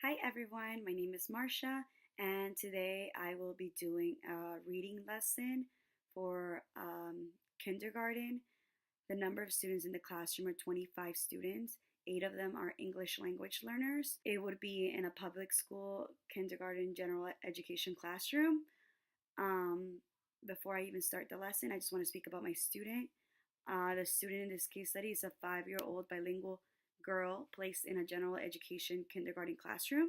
Hi everyone, my name is Marcia, and today I will be doing a reading lesson for kindergarten. The number of students in the classroom are 25 students. 8 of them are English language learners. It would be in a public school kindergarten general education classroom. Um, Before I even start the lesson, I just want to speak about my student. The student in this case study is a 5-year-old bilingual girl placed in a general education kindergarten classroom.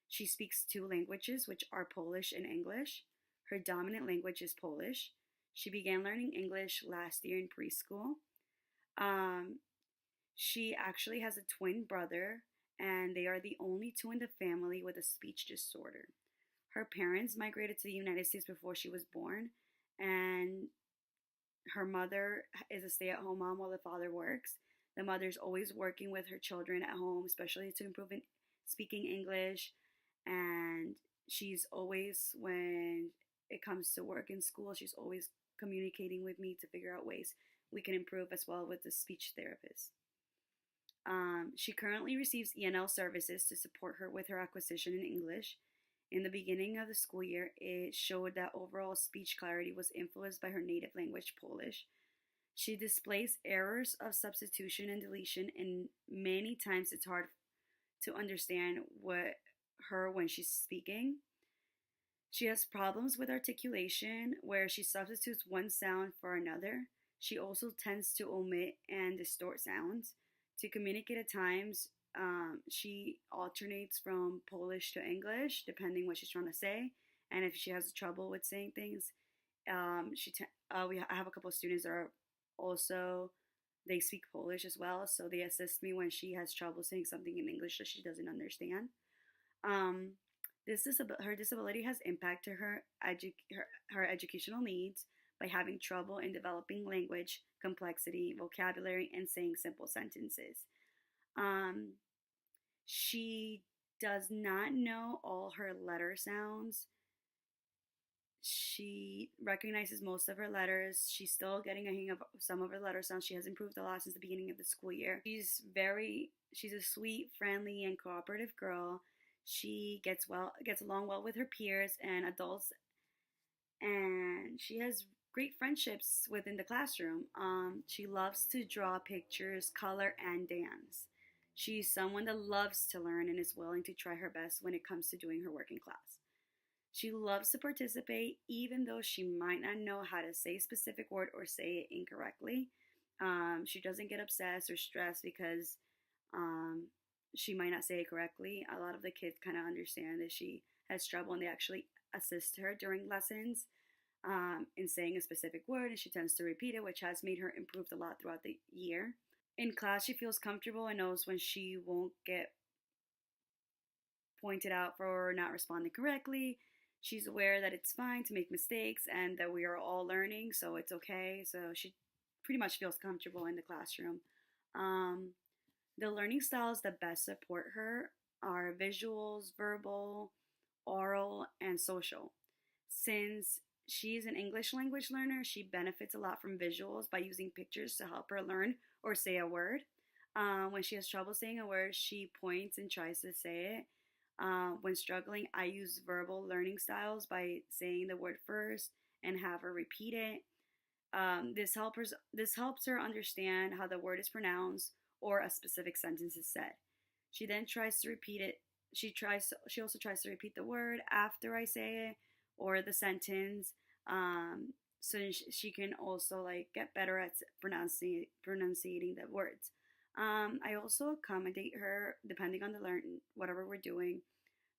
She speaks two languages, which are Polish and English. Her dominant language is Polish. She began learning English last year in preschool. Um, she actually has a twin brother, and they are the only two in the family with a speech disorder. Her parents migrated to the United States before she was born, and her mother is a stay-at-home mom while the father works. The mother's always working with her children at home, especially to improve in speaking English. And she's always, when it comes to work in school, she's always communicating with me to figure out ways we can improve, as well with the speech therapist. She currently receives ENL services to support her with her acquisition in English. In the beginning of the school year, it showed that overall speech clarity was influenced by her native language, Polish. She displays errors of substitution and deletion, and many times it's hard to understand her when she's speaking. She has problems with articulation, where she substitutes one sound for another. She also tends to omit and distort sounds. To communicate at times, she alternates from Polish to English, depending what she's trying to say. And if she has trouble with saying things, I have a couple of students that are also, they speak Polish as well, so they assist me when she has trouble saying something in English that she doesn't understand. Um, her disability has impacted her educational needs by having trouble in developing language complexity, vocabulary, and saying simple sentences. Um, she does not know all her letter sounds. She recognizes most of her letters. She's still getting a hang of some of her letter sounds. She has improved a lot since the beginning of the school year. She's a sweet, friendly, and cooperative girl. She gets along well with her peers and adults, and she has great friendships within the classroom. She loves to draw pictures, color, and dance. She's someone that loves to learn and is willing to try her best when it comes to doing her work in class. She loves to participate, even though she might not know how to say a specific word or say it incorrectly. She doesn't get obsessed or stressed because um, she might not say it correctly. A lot of the kids kind of understand that she has trouble, and they actually assist her during lessons in saying a specific word, and she tends to repeat it, which has made her improve a lot throughout the year. In class, she feels comfortable and knows when she won't get pointed out for not responding correctly. She's aware that it's fine to make mistakes and that we are all learning, so it's okay. So she pretty much feels comfortable in the classroom. Um, the learning styles that best support her are visuals, verbal, oral, and social. Since she's an English language learner, she benefits a lot from visuals by using pictures to help her learn or say a word. When she has trouble saying a word, she points and tries to say it. When struggling, I use verbal learning styles by saying the word first and have her repeat it. This helps her understand how the word is pronounced or a specific sentence is said. She then tries to repeat it. She also tries to repeat the word after I say it or the sentence, so she can also like get better at pronunciating the words. I also accommodate her depending on the whatever we're doing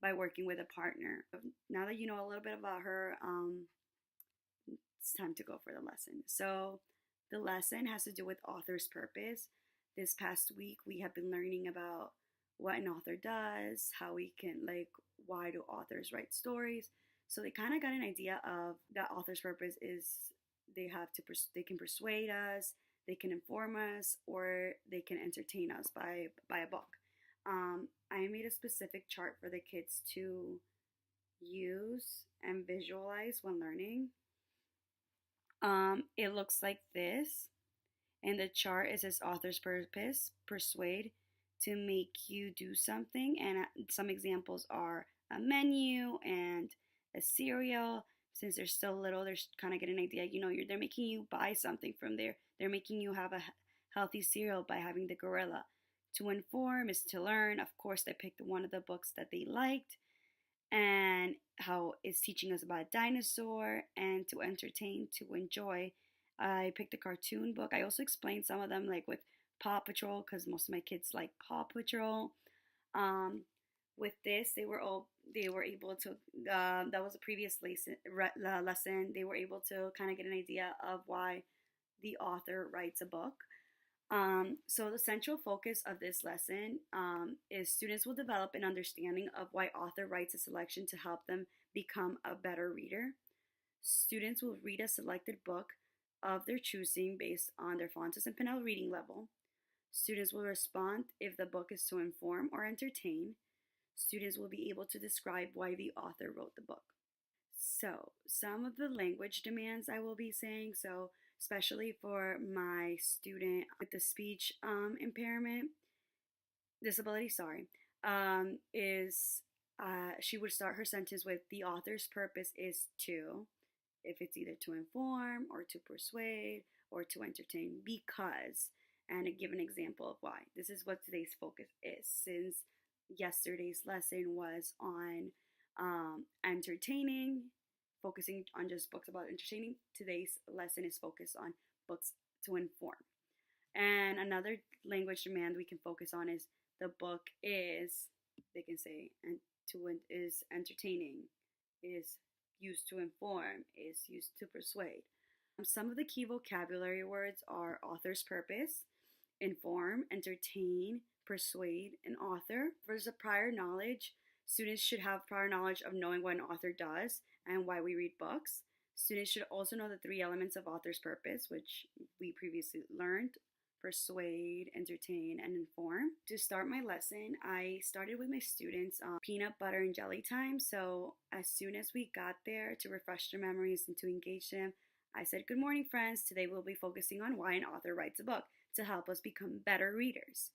by working with a partner. Now that you know a little bit about her, it's time to go for the lesson. So the lesson has to do with author's purpose. This past week we have been learning about what an author does, how we can why do authors write stories. So they kind of got an idea of that author's purpose is they can persuade us, they can inform us, or they can entertain us by a book. I made a specific chart for the kids to use and visualize when learning. It looks like this. And the chart, it says author's purpose, persuade, to make you do something. And some examples are a menu and a cereal. Since they're still little, they're kind of getting an idea. They're making you buy something from there. They're making you have a healthy cereal by having the gorilla. To inform is to learn. Of course, they picked one of the books that they liked, and how it's teaching us about a dinosaur. And to entertain, to enjoy, I picked a cartoon book. I also explained some of them, like with Paw Patrol, because most of my kids like Paw Patrol. um, with this, they were able to, that was a previous lesson. They were able to kind of get an idea of why the author writes a book. So the central focus of this lesson, is students will develop an understanding of why author writes a selection to help them become a better reader. Students will read a selected book of their choosing based on their Fontes and Pinnell reading level. Students will respond if the book is to inform or entertain. Students will be able to describe why the author wrote the book. So, some of the language demands I will be saying, so especially for my student with the speech impairment, disability, sorry, is she would start her sentence with the author's purpose is to, if it's either to inform or to persuade or to entertain, because, and give an example of why. This is what today's focus is. Since yesterday's lesson was on entertaining, focusing on just books about entertaining, today's lesson is focused on books to inform. And another language demand we can focus on is the book is, they can say, and is entertaining, is used to inform, is used to persuade. Some of the key vocabulary words are author's purpose, inform, entertain, persuade, and author. For the prior knowledge, students should have prior knowledge of knowing what an author does and why we read books. Students should also know the three elements of author's purpose, which we previously learned: persuade, entertain, and inform. To start my lesson, I started with my students peanut butter and jelly time. So as soon as we got there, to refresh their memories and to engage them, I said, "Good morning, friends. Today we'll be focusing on why an author writes a book to help us become better readers.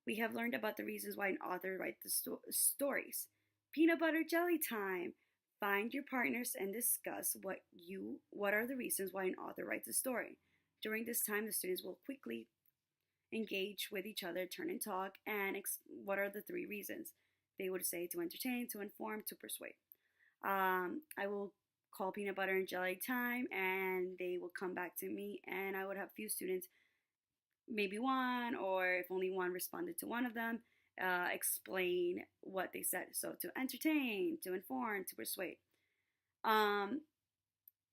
We have learned about the reasons why an author writes the stories. Peanut butter jelly time. Find your partners and discuss what are the reasons why an author writes a story. During this time, the students will quickly engage with each other, turn and talk, and what are the three reasons? They would say to entertain, to inform, to persuade. I will call peanut butter and jelly time, and they will come back to me, and I would have few students, maybe one, or if only one responded to one of them, explain what they said. So to entertain, to inform, to persuade.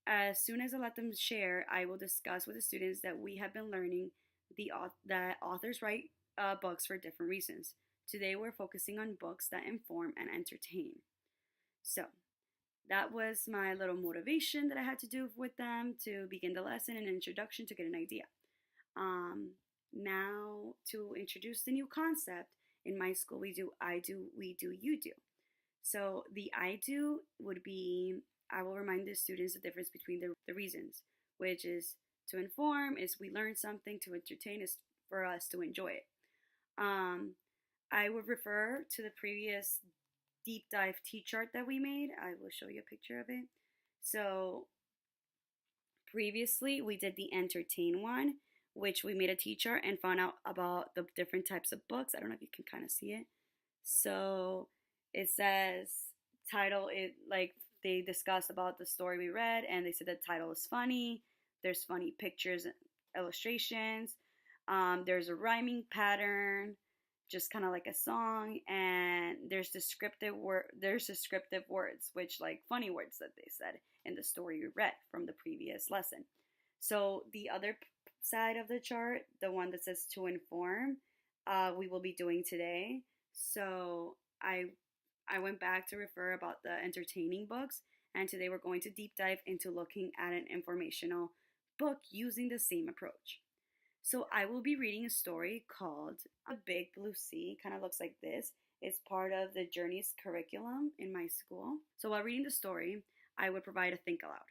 As soon as I let them share, I will discuss with the students that we have been learning that authors write books for different reasons. Today we're focusing on books that inform and entertain. So that was my little motivation that I had to do with them to begin the lesson, and an introduction to get an idea. Now to introduce the new concept, in my school we do I do, we do, you do. So the I do would be, I will remind the students the difference between the reasons, which is to inform is we learn something, to entertain is for us to enjoy it. I would refer to the previous deep dive T-chart that we made. I will show you a picture of it. So previously we did the entertain one, which we made a T-chart and found out about the different types of books. I don't know if you can kind of see it. So it says title, it like they discussed about the story we read, and they said the title is funny. There's funny pictures and illustrations. There's a rhyming pattern, just kind of like a song, and there's descriptive words, which like funny words that they said in the story we read from the previous lesson. So the other side of the chart, the one that says to inform, we will be doing today. So I went back to refer about the entertaining books, and today we're going to deep dive into looking at an informational book using the same approach. So I will be reading a story called A Big Blue Sea. Kind of looks like this. It's part of the Journeys curriculum in my school. So while reading the story, I would provide a think aloud,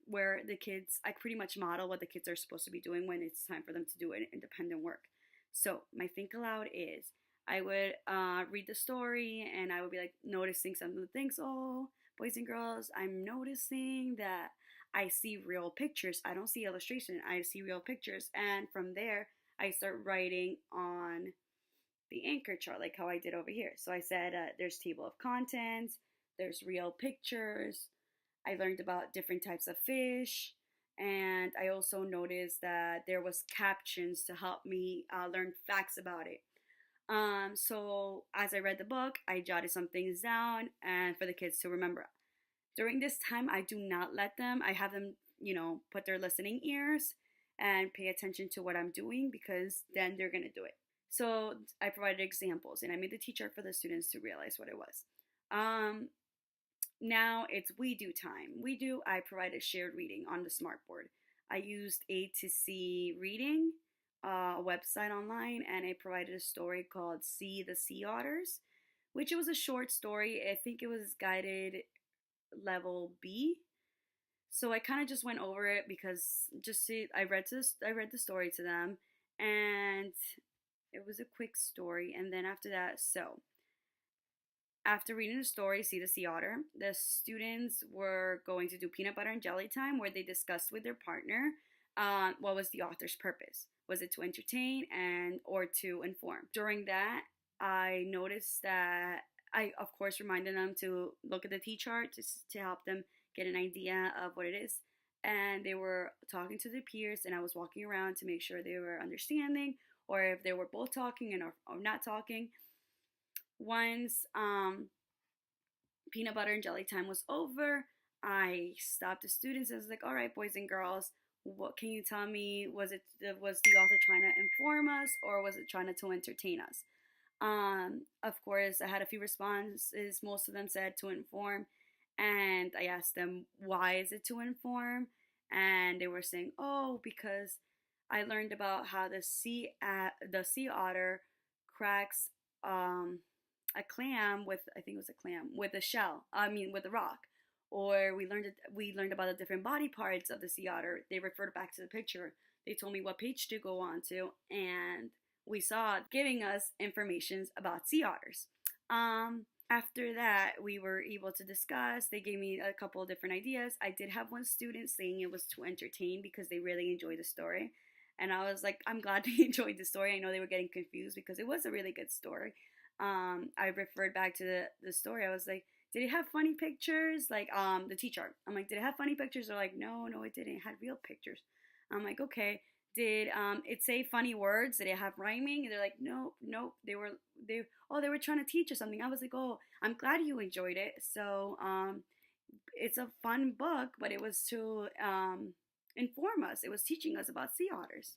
where the kids, I pretty much model what the kids are supposed to be doing when it's time for them to do an independent work. So my think aloud is I would read the story and I would be like noticing some of the things. Oh, boys and girls, I'm noticing that I see real pictures. I don't see illustration. I see real pictures. And from there, I start writing on the anchor chart, like how I did over here. So I said there's table of contents, there's real pictures. I learned about different types of fish, and I also noticed that there was captions to help me learn facts about it. So as I read the book, I jotted some things down, and for the kids to remember. During this time, I do not let them. I have them, put their listening ears and pay attention to what I'm doing because then they're gonna do it. So I provided examples and I made the teacher for the students to realize what it was. Now it's we do time. We do, I provided shared reading on the smartboard. I used A to C Reading, a website online, and I provided a story called See the Sea Otters, which it was a short story. I think it was guided level B. So I kind of just went over it because I read the story to them, and it was a quick story. And then after that, after reading the story, See the Sea Otter, the students were going to do peanut butter and jelly time where they discussed with their partner what was the author's purpose. Was it to entertain or to inform? During that, I noticed that I, of course, reminded them to look at the T chart to help them get an idea of what it is. And they were talking to their peers, and I was walking around to make sure they were understanding or if they were both talking or not talking. Once peanut butter and jelly time was over, I stopped the students and was like, all right, boys and girls, what can you tell me? Was the author trying to inform us or was it trying to entertain us? Of course, I had a few responses. Most of them said to inform, and I asked them, why is it to inform? And they were saying, oh, because I learned about how the sea otter cracks a clam with, I think it was a clam with a shell. I mean with a rock. Or we learned about the different body parts of the sea otter. They referred back to the picture. They told me what page to go on to, and we saw it giving us information about sea otters. After that, we were able to discuss. They gave me a couple of different ideas. I did have one student saying it was to entertain because they really enjoyed the story. And I was like, I'm glad they enjoyed the story. I know they were getting confused because it was a really good story. I referred back to the story. I was like, did it have funny pictures? Like the T-chart. I'm like, did it have funny pictures? They're like, no, it didn't. It had real pictures. I'm like, okay. Did it say funny words? Did it have rhyming? And they're like, nope. They were trying to teach us something. I was like, oh, I'm glad you enjoyed it. So it's a fun book, but it was to inform us. It was teaching us about sea otters.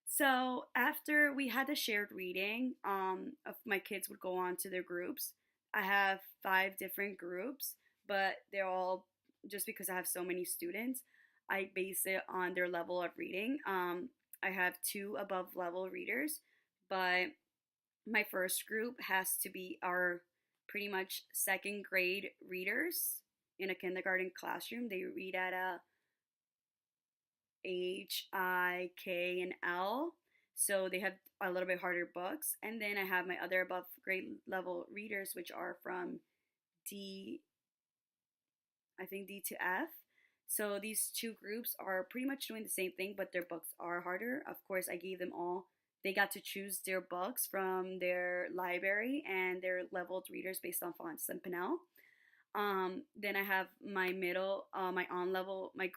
So after we had the shared reading, of my kids would go on to their groups. I have 5 different groups, but they're all just because I have so many students. I base it on their level of reading. I have 2 above level readers, but my first group has to be our pretty much second grade readers in a kindergarten classroom. They read at a H, I, K, and L. So they have a little bit harder books. And then I have my other above grade level readers, which are from D, I think D to F. So these 2 groups are pretty much doing the same thing, but their books are harder. Of course, I gave them all, they got to choose their books from their library and their leveled readers based on Fonts and Pinnell. Then I have my middle, my on level, my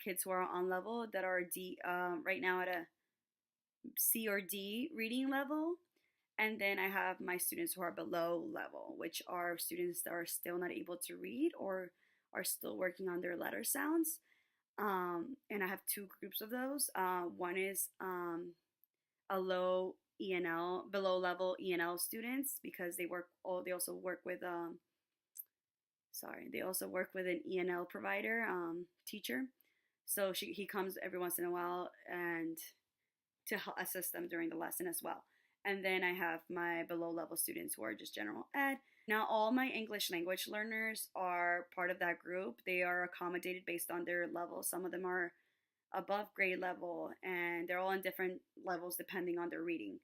kids who are on level that are D, right now at a C or D reading level. And then I have my students who are below level, which are students that are still not able to read or are still working on their letter sounds. And I have 2 groups of those. One is a low ENL, below level ENL students because they also work with they also work with an ENL provider, teacher. So he comes every once in a while and to assist them during the lesson as well. And then I have my below level students who are just general ed. Now all my English language learners are part of that group. They are accommodated based on their level. Some of them are above grade level, and they're all in different levels depending on their reading.